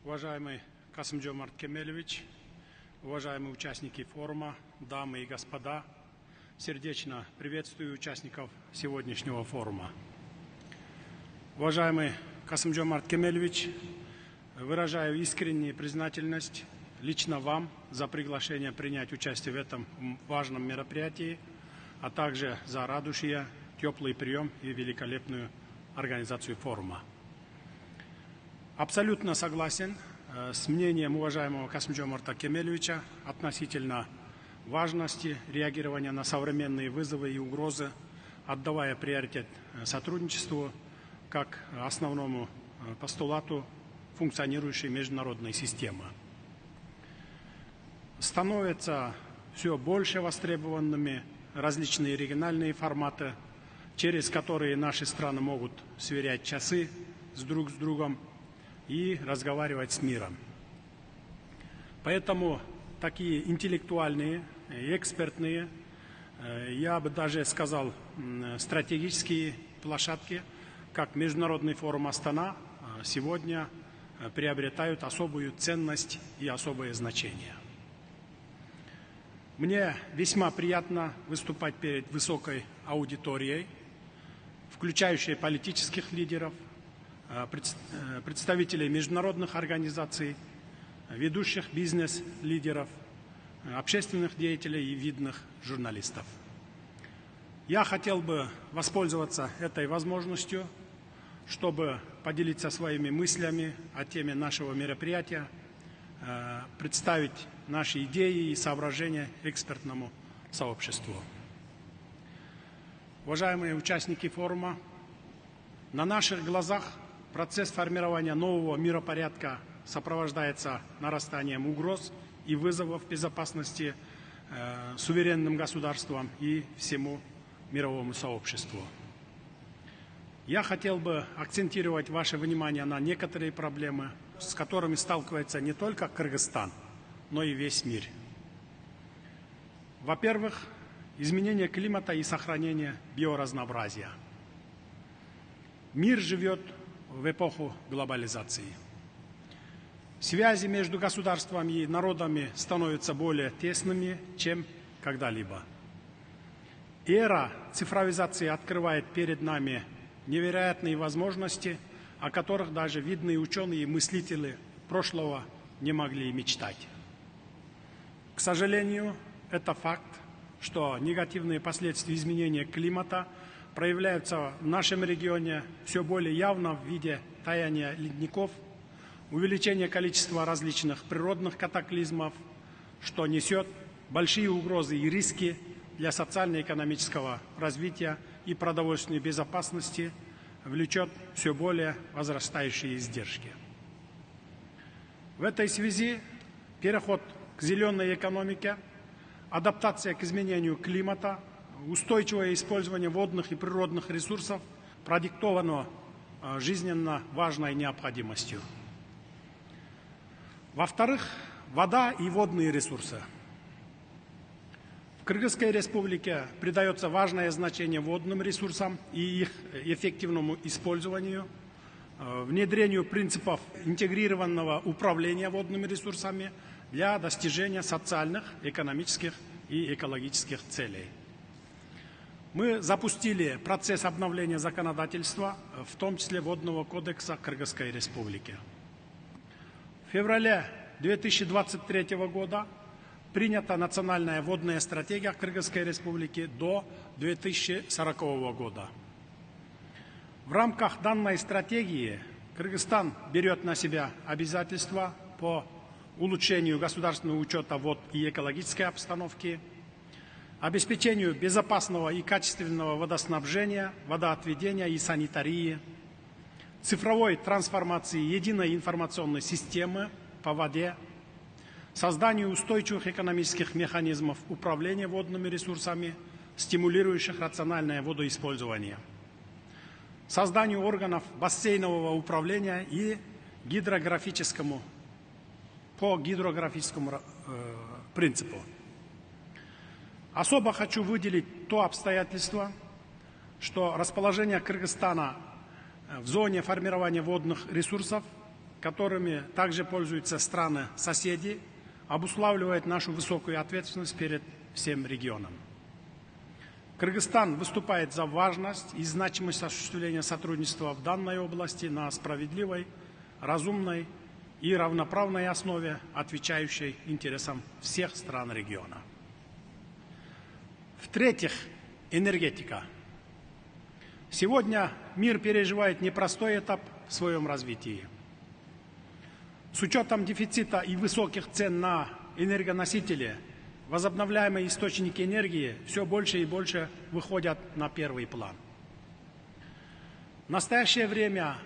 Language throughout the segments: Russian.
Уважаемый Касым-Жомарт Кемелевич, уважаемые участники форума, дамы и господа, сердечно приветствую участников сегодняшнего форума. Уважаемый Касым-Жомарт Кемелевич, выражаю искреннюю признательность лично вам за приглашение принять участие в этом важном мероприятии, а также за радушие, теплый прием и великолепную организацию форума. Абсолютно согласен с мнением уважаемого Касым-Жомарта Кемелевича относительно важности реагирования на современные вызовы и угрозы, отдавая приоритет сотрудничеству как основному постулату функционирующей международной системы. Становятся все больше востребованными различные региональные форматы, через которые наши страны могут сверять часы друг с другом и разговаривать с миром. Поэтому такие интеллектуальные, экспертные, я бы даже сказал, стратегические площадки, как Международный форум Астана, сегодня приобретают особую ценность и особое значение. Мне весьма приятно выступать перед высокой аудиторией, включающей политических лидеров, представителей международных организаций, ведущих бизнес-лидеров, общественных деятелей и видных журналистов. Я хотел бы воспользоваться этой возможностью, чтобы поделиться своими мыслями о теме нашего мероприятия, представить наши идеи и соображения экспертному сообществу. Уважаемые участники форума, на наших глазах процесс формирования нового миропорядка сопровождается нарастанием угроз и вызовов безопасности суверенным государствам и всему мировому сообществу. Я хотел бы акцентировать ваше внимание на некоторые проблемы, с которыми сталкивается не только Кыргызстан, но и весь мир. Во-первых, изменение климата и сохранение биоразнообразия. Мир живет в эпоху глобализации. Связи между государствами и народами становятся более тесными, чем когда-либо. Эра цифровизации открывает перед нами невероятные возможности, о которых даже видные ученые и мыслители прошлого не могли и мечтать. К сожалению, это факт, что негативные последствия изменения климата проявляются в нашем регионе все более явно в виде таяния ледников, увеличения количества различных природных катаклизмов, что несет большие угрозы и риски для социально-экономического развития и продовольственной безопасности, влечет все более возрастающие издержки. В этой связи переход к зеленой экономике, адаптация к изменению климата, устойчивое использование водных и природных ресурсов продиктовано жизненно важной необходимостью. Во-вторых, вода и водные ресурсы. В Кыргызской республике придается важное значение водным ресурсам и их эффективному использованию, внедрению принципов интегрированного управления водными ресурсами для достижения социальных, экономических и экологических целей. Мы запустили процесс обновления законодательства, в том числе Водного кодекса Кыргызской республики. В феврале 2023 года принята национальная водная стратегия Кыргызской республики до 2040 года. В рамках данной стратегии Кыргызстан берет на себя обязательства по улучшению государственного учета вод и экологической обстановки, обеспечению безопасного и качественного водоснабжения, водоотведения и санитарии, цифровой трансформации единой информационной системы по воде, созданию устойчивых экономических механизмов управления водными ресурсами, стимулирующих рациональное водоиспользование, созданию органов бассейнового управления и по гидрографическому принципу. Особо хочу выделить то обстоятельство, что расположение Кыргызстана в зоне формирования водных ресурсов которыми также пользуются страны-соседи, обуславливает нашу высокую ответственность перед всем регионом. Кыргызстан выступает за важность и значимость осуществления сотрудничества в данной области на справедливой, разумной и равноправной основе, отвечающей интересам всех стран региона. В-третьих, энергетика. Сегодня мир переживает непростой этап в своем развитии. С учетом дефицита и высоких цен на энергоносители, возобновляемые источники энергии все больше и больше выходят на первый план. В настоящее время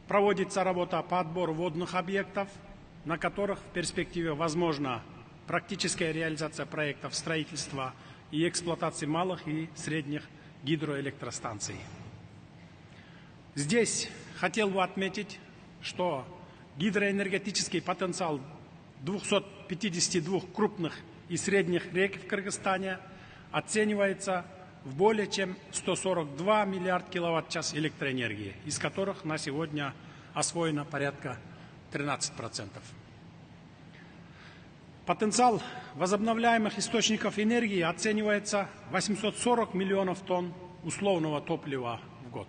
проводится работа по отбору водных объектов, на которых в перспективе возможна практическая реализация проектов строительства и эксплуатации малых и средних гидроэлектростанций. Здесь хотел бы отметить, что гидроэнергетический потенциал 252 крупных и средних рек в Кыргызстане оценивается в более чем 142 миллиард киловатт-час электроэнергии, из которых на сегодня освоено порядка 13%. Потенциал возобновляемых источников энергии оценивается 840 миллионов тонн условного топлива в год.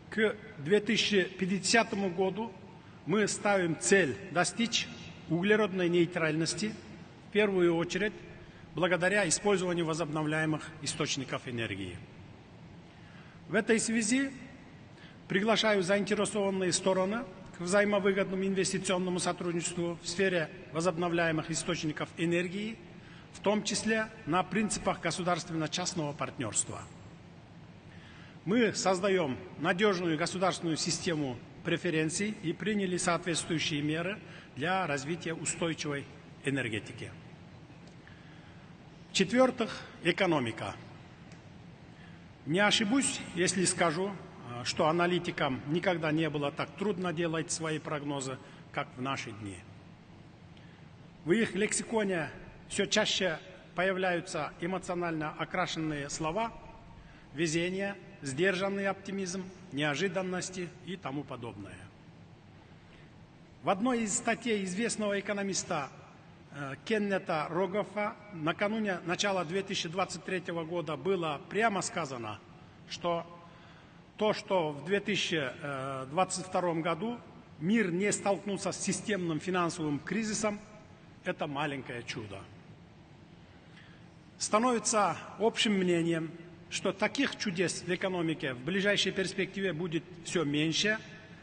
К 2050 году мы ставим цель достичь углеродной нейтральности, в первую очередь, благодаря использованию возобновляемых источников энергии. В этой связи приглашаю заинтересованные стороны к взаимовыгодному инвестиционному сотрудничеству в сфере возобновляемых источников энергии, в том числе на принципах государственно-частного партнерства. Мы создаем надежную государственную систему преференций и приняли соответствующие меры для развития устойчивой энергетики. В-четвертых, экономика. Не ошибусь, если скажу, что аналитикам никогда не было так трудно делать свои прогнозы, как в наши дни. В их лексиконе все чаще появляются эмоционально окрашенные слова: везение, сдержанный оптимизм, неожиданности и тому подобное. В одной из статей известного экономиста Кеннета Рогофа накануне начала 2023 года было прямо сказано, что то, что в 2022 году мир не столкнулся с системным финансовым кризисом, это маленькое чудо. Становится общим мнением, что таких чудес в экономике в ближайшей перспективе будет все меньше,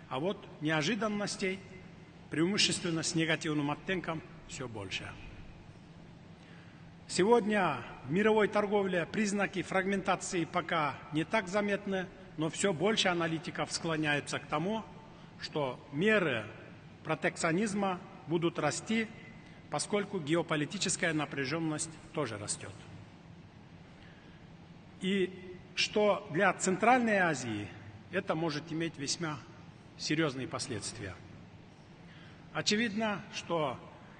а вот неожиданностей, преимущественно с негативным оттенком, все больше. Сегодня в мировой торговле признаки фрагментации пока не так заметны, но все больше аналитиков склоняются к тому, что меры протекционизма будут расти, поскольку геополитическая напряженность тоже растет. И что для Центральной Азии это может иметь весьма серьезные последствия. Очевидно, что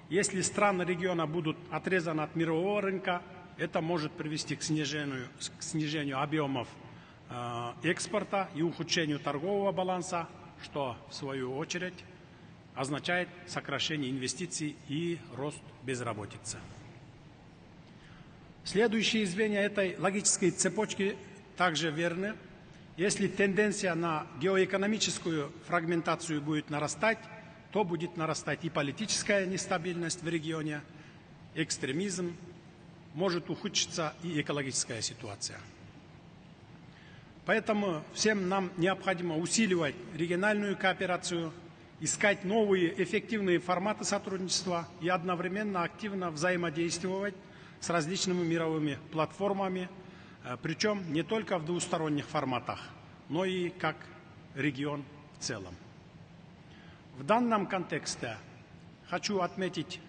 если страны региона будут отрезаны от мирового рынка, это может привести к снижению объемов экспорта и ухудшению торгового баланса, что в свою очередь означает сокращение инвестиций и рост безработицы. Следующие звенья этой логической цепочки также верны. Если тенденция на геоэкономическую фрагментацию будет нарастать, то будет нарастать и политическая нестабильность в регионе, экстремизм, может ухудшиться и экологическая ситуация. Поэтому всем нам необходимо усиливать региональную кооперацию, искать новые эффективные форматы сотрудничества и одновременно активно взаимодействовать с различными мировыми платформами, причем не только в двусторонних форматах, но и как регион в целом. В данном контексте хочу отметить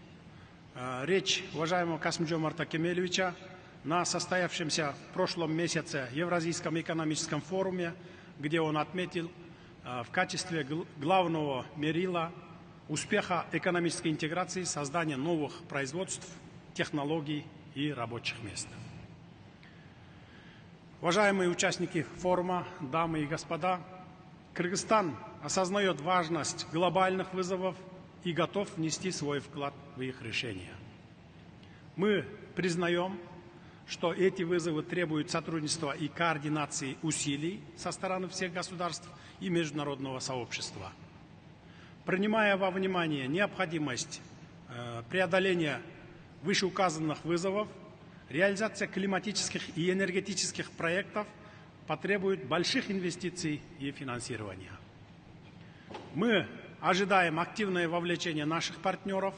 речь уважаемого Касым-Жомарта Кемелевича на состоявшемся в прошлом месяце Евразийском экономическом форуме, где он отметил в качестве главного мерила успеха экономической интеграции создание новых производств, технологий и рабочих мест. Уважаемые участники форума, дамы и господа, Кыргызстан осознает важность глобальных вызовов и готов внести свой вклад в их решение. Мы признаем, что эти вызовы требуют сотрудничества и координации усилий со стороны всех государств и международного сообщества. Принимая во внимание необходимость преодоления вышеуказанных вызовов, реализация климатических и энергетических проектов потребует больших инвестиций и финансирования. Мы ожидаем активное вовлечение наших партнеров,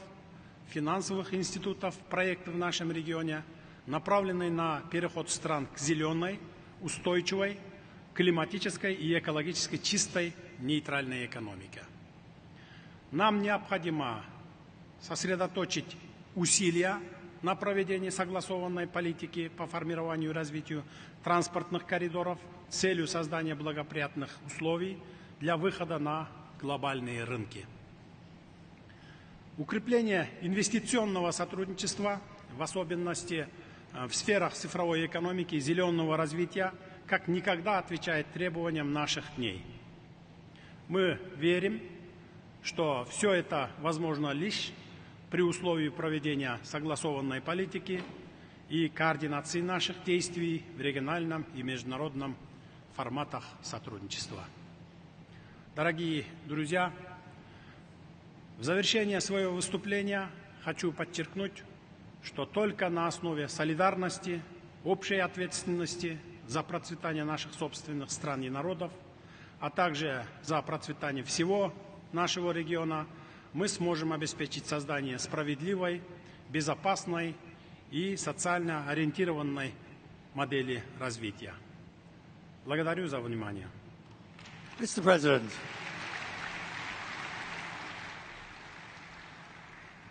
финансовых институтов в проекты в нашем регионе, направленные на переход стран к зеленой, устойчивой, климатической и экологически чистой, нейтральной экономике. Нам необходимо сосредоточить усилия на проведении согласованной политики по формированию и развитию транспортных коридоров с целью создания благоприятных условий для выхода на глобальные рынки. Укрепление инвестиционного сотрудничества, в особенности в сферах цифровой экономики и зеленого развития, как никогда отвечает требованиям наших дней. Мы верим, что все это возможно лишь при условии проведения согласованной политики и координации наших действий в региональном и международном форматах сотрудничества. Дорогие друзья, в завершение своего выступления хочу подчеркнуть, что только на основе солидарности, общей ответственности за процветание наших собственных стран и народов, а также за процветание всего нашего региона, мы сможем обеспечить создание справедливой, безопасной и социально ориентированной модели развития. Благодарю за внимание. Mr. President.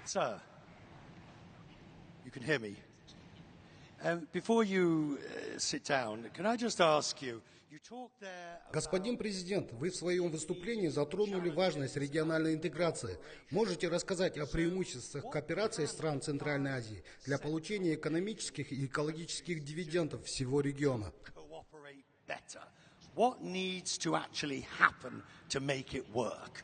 Sir, you can hear me. Before you sit down, can I just ask you, you talked there about... Господин президент, вы в своем выступлении затронули важность региональной интеграции. Можете рассказать о преимуществах кооперации стран Центральной Азии для получения экономических и экологических дивидендов всего региона? What needs to actually happen to make it work?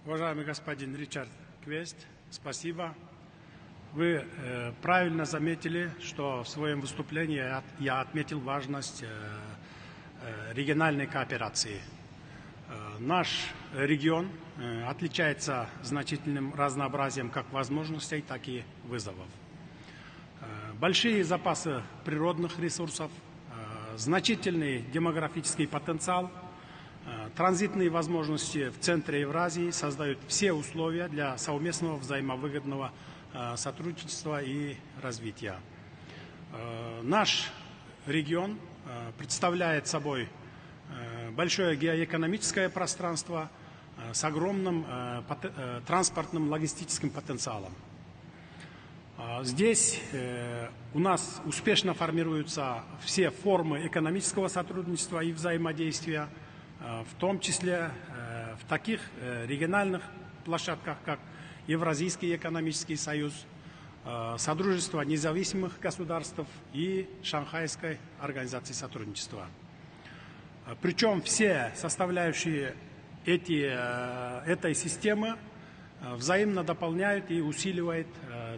Уважаемый господин Ричард Квест, спасибо. Вы правильно заметили, что в своем выступлении я отметил важность региональной кооперации. Наш регион отличается значительным разнообразием как возможностей, так и вызовов. Большие запасы природных ресурсов, значительный демографический потенциал, транзитные возможности в центре Евразии создают все условия для совместного взаимовыгодного сотрудничества и развития. Наш регион представляет собой большое геоэкономическое пространство с огромным транспортным логистическим потенциалом. Здесь у нас успешно формируются все формы экономического сотрудничества и взаимодействия, в том числе в таких региональных площадках, как Евразийский экономический союз, Содружество независимых государств и Шанхайской организации сотрудничества. Причем все составляющие этой системы взаимно дополняют и усиливают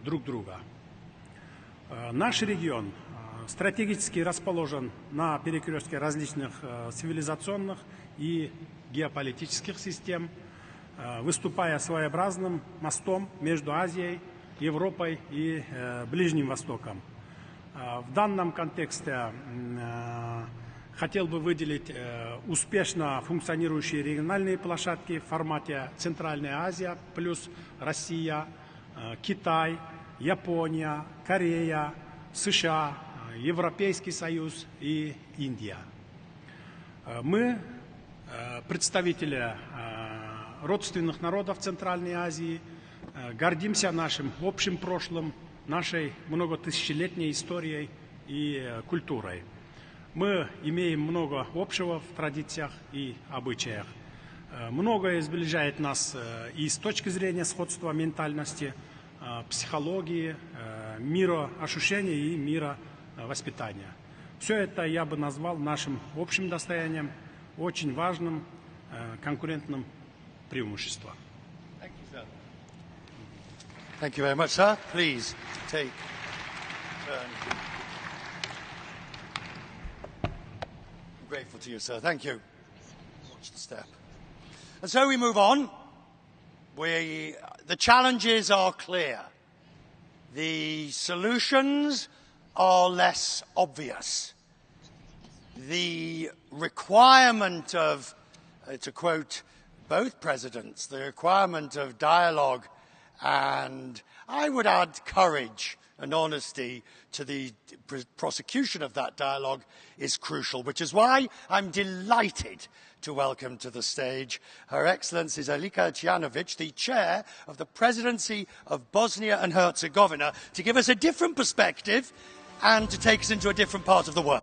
друг друга. Наш регион стратегически расположен на перекрестке различных цивилизационных и геополитических систем, выступая своеобразным мостом между Азией, Европой и Ближним Востоком. В данном контексте хотел бы выделить успешно функционирующие региональные площадки в формате Центральная Азия плюс Россия, Китай, Япония, Корея, США, Европейский Союз и Индия. Мы, представители родственных народов Центральной Азии, гордимся нашим общим прошлым, нашей многотысячелетней историей и культурой. Мы имеем много общего в традициях и обычаях. Многое сближает нас и с точки зрения сходства ментальности, психологии, мироощущения и мировоспитания. Все это я бы назвал нашим общим достоянием, очень важным конкурентным преимуществом. Thank you, sir. Thank you very much, sir. Please take turn. I'm grateful to you, sir. Thank you. Watch the step. And so we move on. The challenges are clear. The solutions are less obvious. The requirement of, to quote both presidents, the requirement of dialogue and, I would add, courage and honesty to the prosecution of that dialogue is crucial, which is why I'm delighted to welcome to the stage Her Excellency Zelica Cijanovic, the chair of the Presidency of Bosnia and Herzegovina, to give us a different perspective and to take us into a different part of the world.